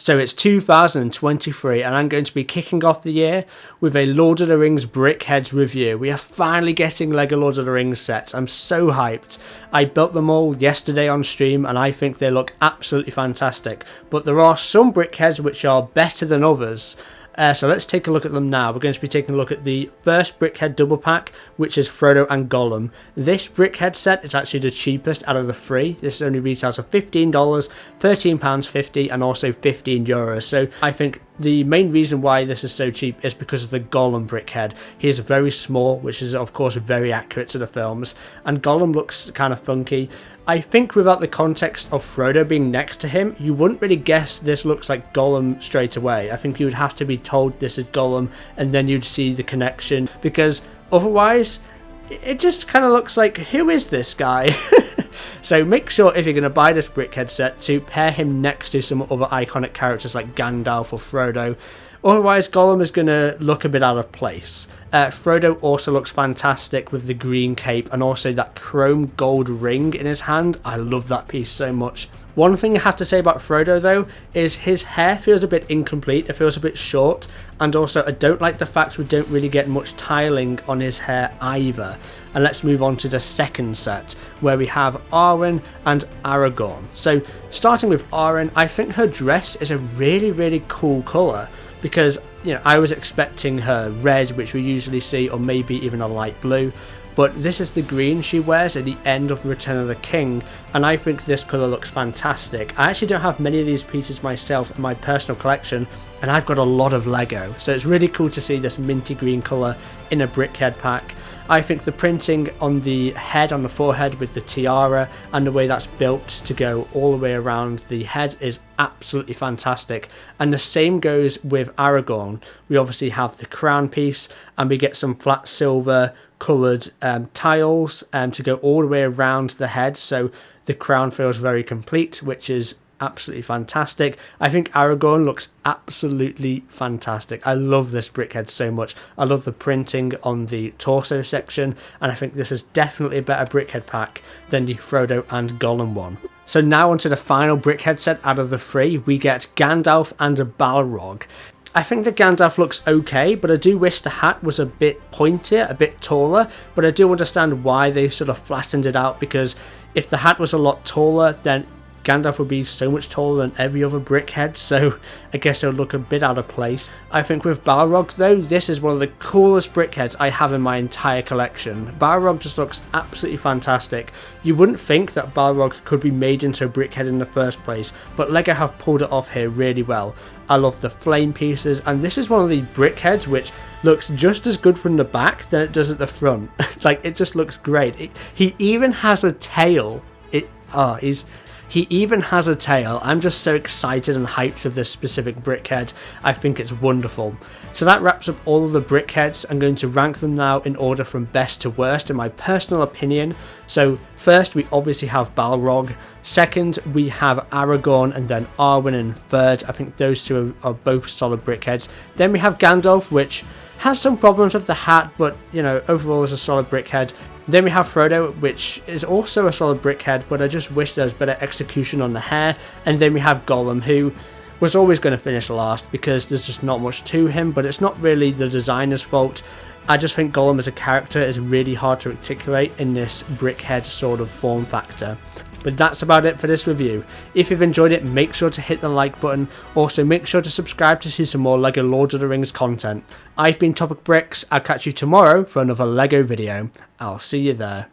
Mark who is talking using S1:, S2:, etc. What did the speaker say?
S1: So it's 2023 and I'm going to be kicking off the year with a Lord of the Rings BrickHeadz review. We are finally getting LEGO Lord of the Rings sets. I'm so hyped. I built them all yesterday on stream and I think they look absolutely fantastic. But there are some BrickHeadz which are better than others. So let's take a look at them now. We're going to be taking a look at the first BrickHeadz double pack, which is Frodo and Gollum. This BrickHeadz set is actually the cheapest out of the three. This only retails for $15, £13.50 and also €15. So I think the main reason why this is so cheap is because of the Gollum BrickHeadz. He is very small, which is of course very accurate to the films, and Gollum looks kind of funky. I think without the context of Frodo being next to him, you wouldn't really guess this looks like Gollum straight away. I think you would have to be told this is Gollum and then you'd see the connection, because otherwise it just kind of looks like, who is this guy? So make sure if you're going to buy this BrickHeadz set to pair him next to some other iconic characters like Gandalf or Frodo. Otherwise Gollum is going to look a bit out of place. Frodo also looks fantastic with the green cape and also that chrome gold ring in his hand. I love that piece so much. One thing I have to say about Frodo though is his hair feels a bit incomplete, it feels a bit short, and also I don't like the fact we don't really get much tiling on his hair either. And let's move on to the second set where we have Arwen and Aragorn. So starting with Arwen, I think her dress is a really cool colour, because I was expecting her red, which we usually see, or maybe even a light blue. But this is the green she wears at the end of Return of the King, and I think this colour looks fantastic. I actually don't have many of these pieces myself in my personal collection, and I've got a lot of LEGO, so it's really cool to see this minty green colour in a BrickHeadz pack. I think the printing on the head, on the forehead with the tiara, and the way that's built to go all the way around the head is absolutely fantastic. And the same goes with Aragorn. We obviously have the crown piece, and we get some flat silver coloured tiles to go all the way around the head, so the crown feels very complete, which is absolutely fantastic. I think Aragorn looks absolutely fantastic. I love this BrickHeadz so much. I love the printing on the torso section, and I think this is definitely a better BrickHeadz pack than the Frodo and Gollum one. So now onto the final BrickHeadz set out of the three. We get Gandalf and a Balrog. I think the Gandalf looks okay, but I do wish the hat was a bit pointier, a bit taller, but I do understand why they sort of flattened it out, because if the hat was a lot taller, then Gandalf would be so much taller than every other BrickHeadz, so I guess it would look a bit out of place. I think with Balrog though, this is one of the coolest BrickHeadz I have in my entire collection. Balrog just looks absolutely fantastic. You wouldn't think that Balrog could be made into a BrickHeadz in the first place, but LEGO have pulled it off here really well. I love the flame pieces, and this is one of the BrickHeadz which looks just as good from the back than it does at the front. Like, it just looks great. He even has a tail. He even has a tail. I'm just so excited and hyped with this specific BrickHeadz. I think it's wonderful. So that wraps up all of the BrickHeadz. I'm going to rank them now in order from best to worst in my personal opinion. So first we obviously have Balrog. Second we have Aragorn, and then Arwen in third. I think those two are both solid BrickHeadz. Then we have Gandalf, which has some problems with the hat, but overall is a solid BrickHeadz. Then we have Frodo, which is also a solid BrickHeadz, but I just wish there was better execution on the hair. And then we have Gollum, who was always going to finish last because there's just not much to him, but it's not really the designer's fault. I just think Gollum as a character is really hard to articulate in this BrickHeadz sort of form factor. But that's about it for this review. If you've enjoyed it, make sure to hit the like button. Also, make sure to subscribe to see some more LEGO Lord of the Rings content. I've been TopicBricks. I'll catch you tomorrow for another LEGO video. I'll see you there.